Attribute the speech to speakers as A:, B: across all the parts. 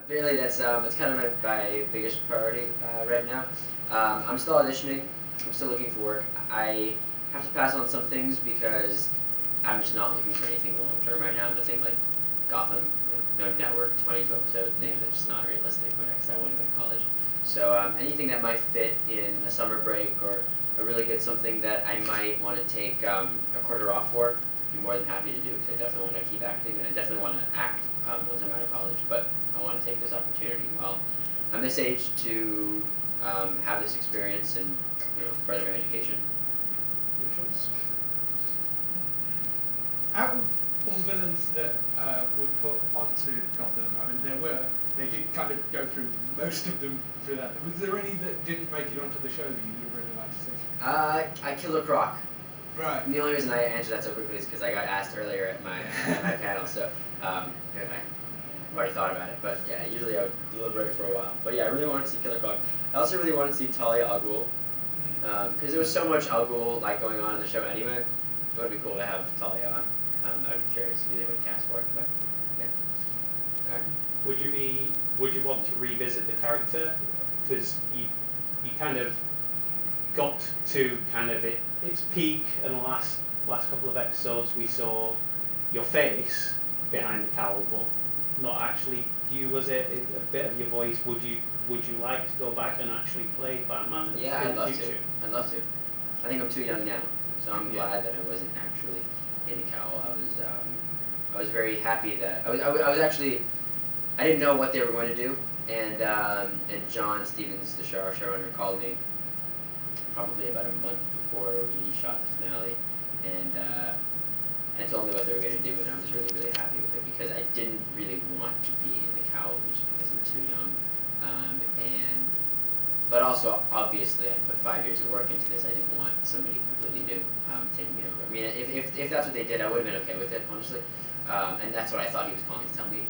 A: Really, that's kind of my biggest priority right now. I'm still auditioning. I'm still looking for work. I have to pass on some things because I'm just not looking for anything long term right now. Nothing like Gotham, no network 22 episode things. That's just not realistic. Because I want to go to college. So anything that might fit in a summer break or a really good something that I might want to take a quarter off for, I'd be more than happy to do because I definitely want to keep acting and I definitely want to act once I'm out of college. But I want to take this opportunity while I'm this age to have this experience and further my education.
B: Out of all the villains that were put onto Gotham, I mean they did kind of go through most of them through that. Was there any that didn't make it onto the show that you would really like to see?
A: I Killer Croc.
B: Right.
A: And the only reason I answered that so quickly is because I got asked earlier at my panel, so I've already thought about it. But yeah, usually I would deliberate for a while. But yeah, I really wanted to see Killer Croc. I also really wanted to see Talia al Ghul, because there was so much al Ghul going on in the show anyway. It would be cool to have Talia on. I would be curious who they would cast for it, but yeah.
C: Would you want to revisit the character? Because you kind of got to kind of its peak, and the last couple of episodes we saw your face behind the cowl, but not actually you. Was it a bit of your voice? Would you like to go back and actually play Batman?
A: Yeah, I'd love to. I'd love to. I think I'm too young now, so I'm glad that I wasn't actually in the cowl. I was very happy that I was actually, I didn't know what they were going to do, and John Stevens, the showrunner, called me probably about a month before we shot the finale, and told me what they were going to do, and I was really, really happy with it because I didn't really want to be in the cowl just because I'm too young, but also obviously I put 5 years of work into this. I didn't want somebody completely new taking me over. I mean, if that's what they did, I would have been okay with it, honestly, and that's what I thought he was calling to tell me.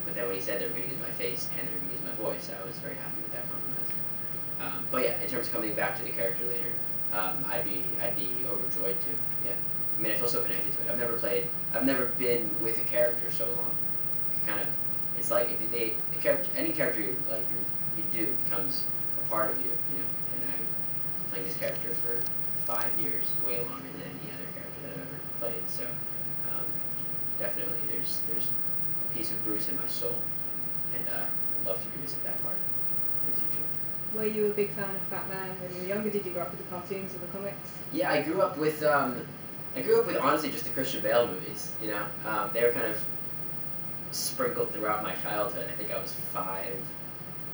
A: But then when he said they were going to use my face and they were going to use my voice, I was very happy with that compromise. But yeah, in terms of coming back to the character later, I'd be overjoyed to. Yeah, I mean, I feel so connected to it. I've never been with a character so long. It's like any character you do becomes a part of you, And I was playing this character for 5 years, way longer than any other character that I've ever played. So definitely, there's a piece of Bruce in my soul, and I'd love to revisit that part in the future.
D: Were you a big fan of Batman when you were younger? Did you grow up with the cartoons or the comics?
A: Yeah, I grew up with honestly just the Christian Bale movies. They were kind of sprinkled throughout my childhood. I think I was 5,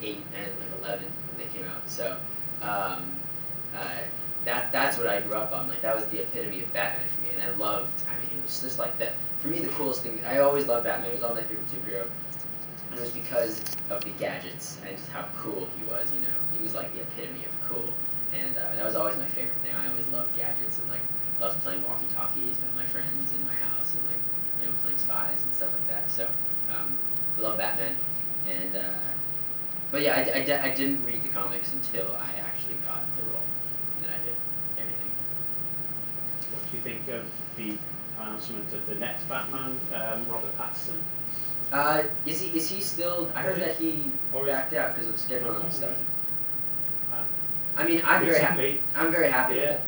A: 8, and 11 when they came out. So that's what I grew up on. That was the epitome of Batman for me, and I loved. I mean, it was just like that. For me, the coolest thing. I always loved Batman. He was all my favorite superhero. And it was because of the gadgets and just how cool he was, He was like the epitome of cool. And that was always my favorite thing. I always loved gadgets and loved playing walkie-talkies with my friends in my house and playing spies and stuff like that. So I love Batman. And but yeah, I didn't read the comics until I actually got the role. And then I did everything.
C: What do you think of the announcement of the next Batman, Robert Pattinson?
A: Is he still? I heard that he backed out because of scheduling and stuff. I mean, I'm very happy. I'm very happy with it.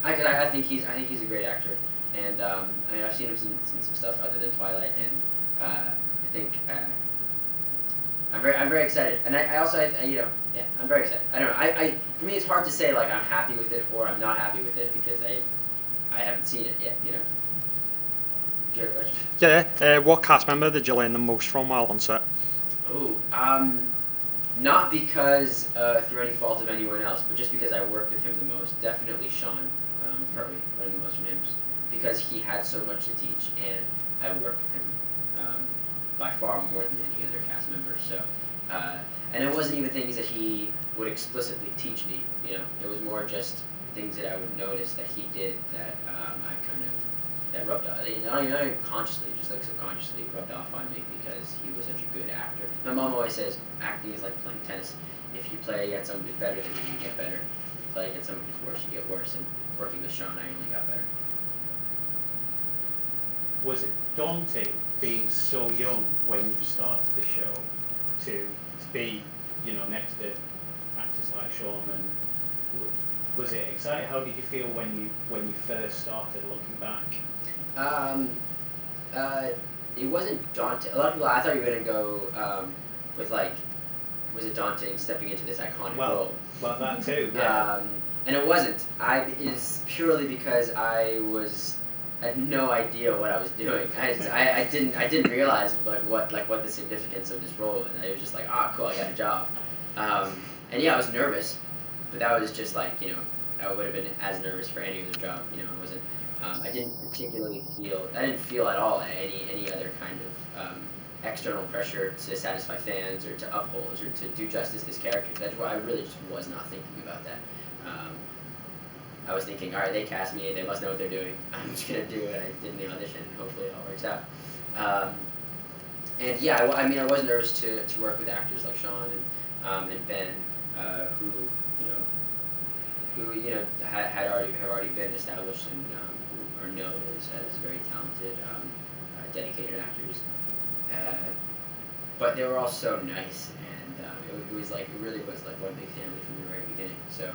A: I think he's a great actor, and I mean, I've seen him in some stuff other than Twilight, and I think I'm very excited, and I also I'm very excited. I don't know. For me, it's hard to say I'm happy with it or I'm not happy with it because I haven't seen it yet.
E: Yeah, what cast member did you learn the most from while on set?
A: Oh, not because through any fault of anyone else, but just because I worked with him the most. Definitely Sean Pertwee, learning the most from him, just because he had so much to teach, and I worked with him by far more than any other cast member. So, and it wasn't even things that he would explicitly teach me. It was more just things that I would notice that he did that that rubbed off, not even consciously, just subconsciously rubbed off on me because he was such a good actor. My mom always says acting is like playing tennis. If you play against someone who's better than you, you get better. If you play against someone who's worse, you get worse. And working with Sean, I only got better.
C: Was it daunting being so young when you started the show to be, next to actors like Sean, and was it exciting? How did you feel when you first started looking back?
A: It wasn't daunting. A lot of people, I thought you were gonna go with like, was it daunting stepping into this iconic role?
C: Well, that too. Yeah.
A: And it wasn't. It is purely because I had no idea what I was doing. I didn't realize what the significance of this role, and I was just like, cool, I got a job. And yeah, I was nervous, but that was just like, I would have been as nervous for any other job. I wasn't. I didn't particularly feel. I didn't feel at all any other kind of external pressure to satisfy fans or to uphold or to do justice to this character. That's why I really just was not thinking about that. I was thinking, all right, they cast me, they must know what they're doing. I'm just gonna do what I did in the audition, and hopefully it all works out. And yeah, I was nervous to work with actors like Sean and Ben, who have already been established and who are known as very talented, dedicated actors. But they were all so nice, and it really was like one big family from the very beginning. So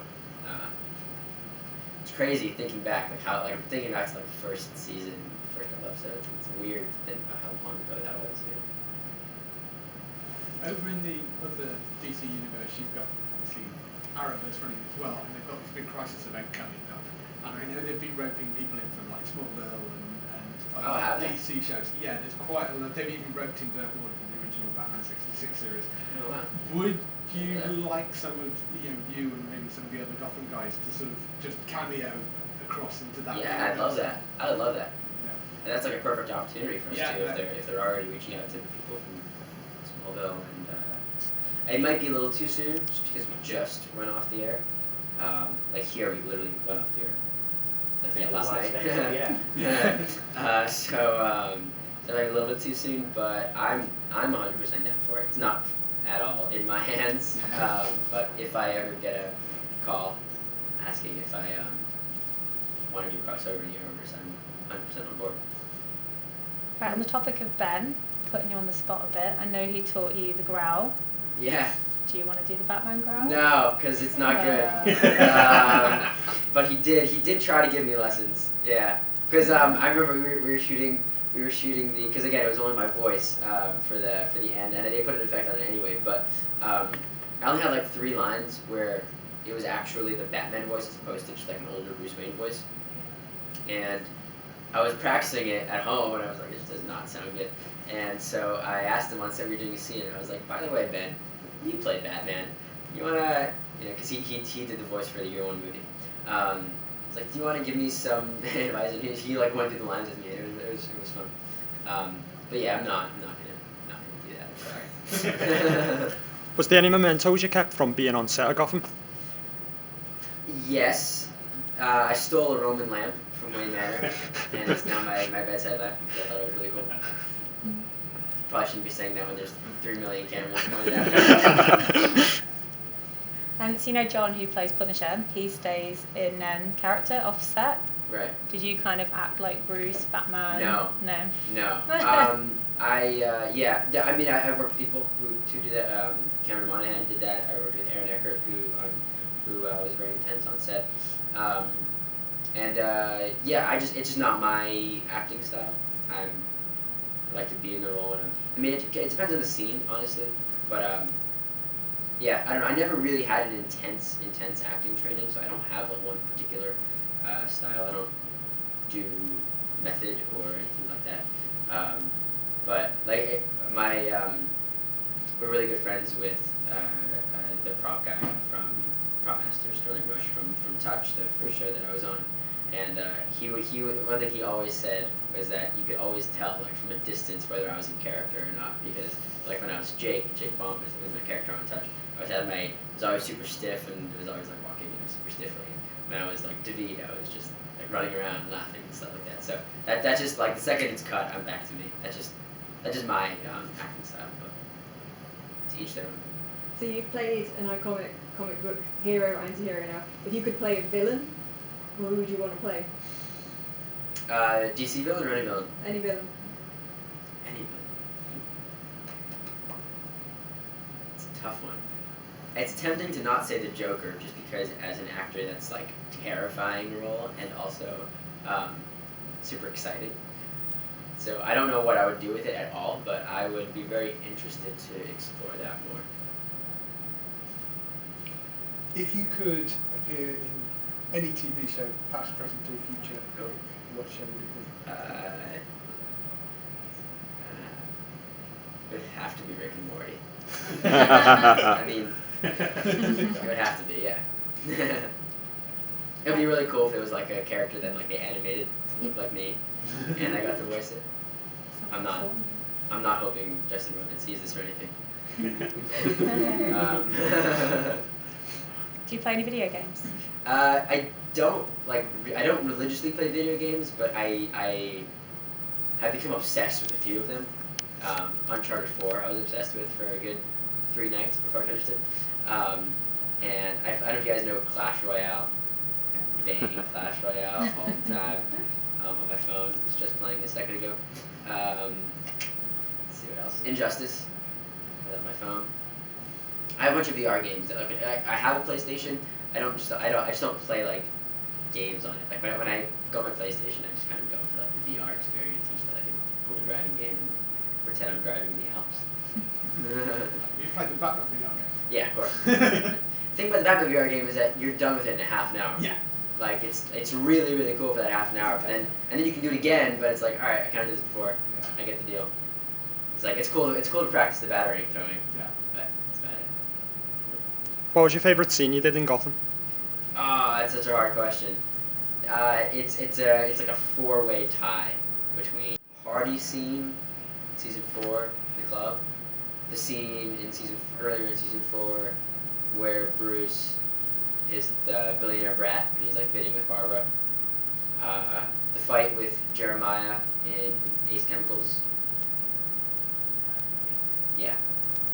A: it's crazy thinking back, I'm thinking back to the first season, first couple episodes. It's weird to think about how long ago that was.
B: Over in the other DC universe, you've got obviously Arrowverse running as well, and they've got this big Crisis event coming up. And I know they've been roping people in from like Smallville and other DC shows. Yeah, there's quite a lot. They've even roped in Burt Ward from the original Batman 66 series.
A: Oh, wow.
B: Would you like some of you and maybe some of the other Gotham guys to sort of just cameo across into that?
A: Yeah, I'd love that. I would love that.
B: Yeah.
A: And that's like a perfect opportunity for us too, if they're already reaching out to people from Smallville. And it might be a little too soon, just because we just went off the air. Here, we literally went off the air last night. So maybe a little bit too soon, but I'm 100% down for it. It's not at all in my hands, but if I ever get a call asking if I want to do crossover in the Arrowverse, I'm 100% on board.
F: Right, on the topic of Ben, putting you on the spot a bit, I know he taught you the growl.
A: Yeah.
F: Do you want to do the Batman growl?
A: No, because it's not good. But he did try to give me lessons. Yeah, because I remember we were shooting because again it was only my voice for the end, and they put an effect on it anyway. But I only had 3 lines where it was actually the Batman voice as opposed to just an older Bruce Wayne voice, and I was practicing it at home, and I was like, this does not sound good. And so I asked him on set, we were doing a scene, and I was like, by the way, Ben, you played Batman. You wanna, because he did the voice for the Year One movie. I was like, do you want to give me some advice? And he went through the lines with me. It was fun. But yeah, I'm not gonna do that. I'm sorry.
E: Was there any mementos you kept from being on set of Gotham?
A: Yes, I stole a Roman lamp from Wayne Manor, and it's now my bedside lamp. I thought it was really cool. Probably shouldn't be saying that when there's 3 million cameras pointed at.
F: So John, who plays Punisher, he stays in character off set.
A: Right.
F: Did you kind of act like Bruce, Batman?
A: No. I've worked with people who do that. Cameron Monaghan did that. I worked with Aaron Eckert, who was very intense on set. It's just not my acting style. I like to be in the role, and it depends on the scene, honestly. But I don't know. I never really had an intense acting training, so I don't have one particular style. I don't do method or anything like that. But we're really good friends with the prop guy from Prop Master, Sterling Rush from Touch, the first show that I was on. And one thing he always said was that you could always tell from a distance whether I was in character or not, because when I was Jake Baum was my character on Touch, I was always super stiff and was always walking super stiffly. When I was David, I was just running around laughing and stuff like that. So that's just the second it's cut, I'm back to me. That's just my acting style. But to each their own.
D: So you've played an iconic comic book hero, anti-hero now. If you could play a villain, who would you want to play?
A: DC villain or any villain?
D: Any villain.
A: Any tough one. It's tempting to not say the Joker, just because as an actor, that's like terrifying role and also super exciting. So I don't know what I would do with it at all, but I would be very interested to explore that more.
B: If you could appear in any TV show, past, present, or future, what show would it be?
A: It would have to be Rick and Morty. I mean, it would have to be, yeah. It would be really cool if it was like a character that like they animated to look like me, and I got to voice it. I'm not hoping Justin Roiland sees this or anything.
F: Do you play any video games?
A: I don't religiously play video games, but I have become obsessed with a few of them. Uncharted 4 I was obsessed with for a good 3 nights before I finished it. And I don't know if you guys know Clash Royale. I'm banging Clash Royale all the time on my phone. I was just playing a second ago. Let's see what else. Injustice. I have my phone. I have a bunch of VR games. That, like, I have a PlayStation. I just don't play like games on it. Like when I go on my PlayStation, I just kind of go for like the VR experience and just like a cool driving game and pretend I'm driving in the Alps.
B: You played the Batman VR game?
A: Yeah, of course. The thing about the Batman VR game is that you're done with it in a half an hour.
B: Yeah.
A: Like it's really really cool for that half an hour, but then you can do it again. But it's like, all right, I kind of did this before.
B: Yeah.
A: I get the deal. It's like it's cool to practice the battering throwing.
B: Yeah.
A: But that's about it.
E: What was your favourite scene you did in Gotham?
A: That's such a hard question. It's like a 4-way tie between party scene in season 4, the club, the scene in earlier in season 4 where Bruce is the billionaire brat and he's like bidding with Barbara. The fight with Jeremiah in Ace Chemicals. Yeah,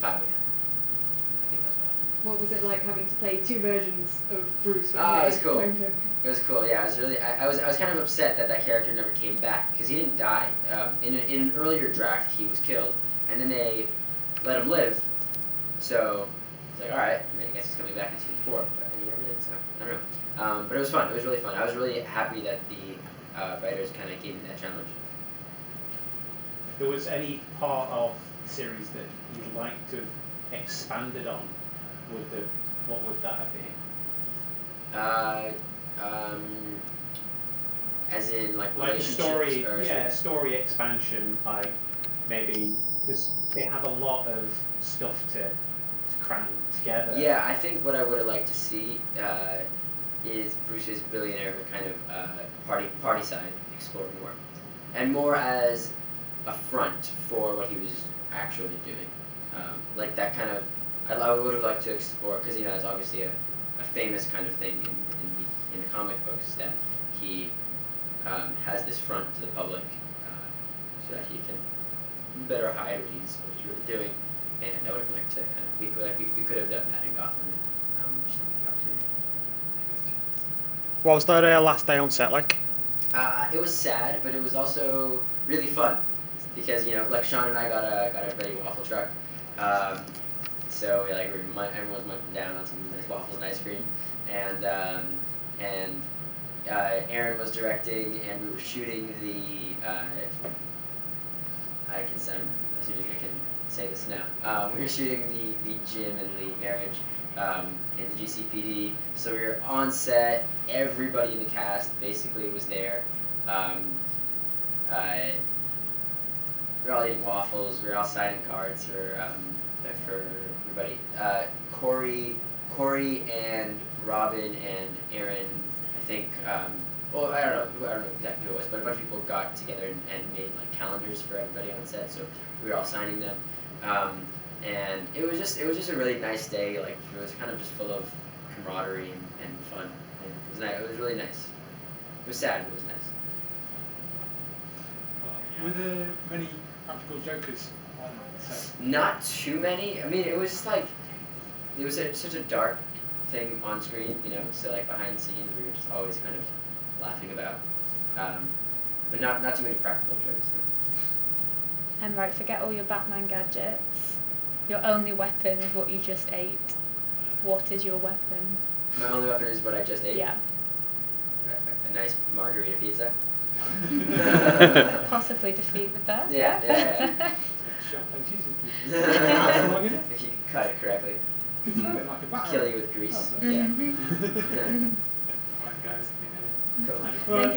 A: 5-way tie. I think that's right.
D: What was it like having to play 2 versions of Bruce? When
A: It was
D: they
A: cool.
D: cloned him?
A: It was cool. Yeah, I was kind of upset that character never came back because he didn't die. In an earlier draft, he was killed, and then they let him live. So it's like, all right, I guess he's coming back in season 4. But he never did. So I don't know. But it was fun. It was really fun. I was really happy that the writers kind of gave me that challenge.
C: If there was any part of the series that you'd like to have expanded on, what would that have been?
A: As in like
C: Like
A: relationships or
C: story expansion, like maybe because they have a lot of stuff to cram together.
A: Yeah, I think what I would have liked to see is Bruce's billionaire kind of party side explored more, and more as a front for what he was actually doing. Like that kind of, I would have liked to explore because it's obviously a famous kind of thing in the comic books that he has this front to the public so that he can better hide what he's really doing, and I would have liked to we could have done that in Gotham. Just think the opportunity.
E: What was that last day on set like?
A: It was sad, but it was also really fun because like Sean and I got a Betty waffle truck, so everyone's munching down on some nice waffles and ice cream, and Aaron was directing, and we were shooting the. I'm assuming I can say this now. We were shooting the Jim and Lee marriage in the GCPD, so we were on set. Everybody in the cast basically was there. We were all eating waffles. We were all signing cards for everybody. Corey and Robin and Aaron, I think. Well, I don't know exactly who it was, but a bunch of people got together and made like calendars for everybody on set. So we were all signing them, and it was just a really nice day. Like it was kind of just full of camaraderie and fun. And it was nice. It was really nice. It was sad, but it was nice.
B: Were there many practical jokers on set?
A: Not too many. I mean, it was just like it was such a dark thing on screen, So like behind the scenes, we were just always kind of laughing about, but not too many practical jokes.
F: And right, forget all your Batman gadgets. Your only weapon is what you just ate. What is your weapon?
A: My only weapon is what I just ate.
F: Yeah.
A: A nice margarita pizza.
F: Possibly defeat with that.
A: Yeah.
B: Champagne cheese.
A: If you cut it correctly.
B: Throw it like a batter.
A: Kill you with grease.
B: Oh,
A: Yeah.
F: Mhm.
A: Yeah.
G: Alright, guys.
A: Cool.
B: Well,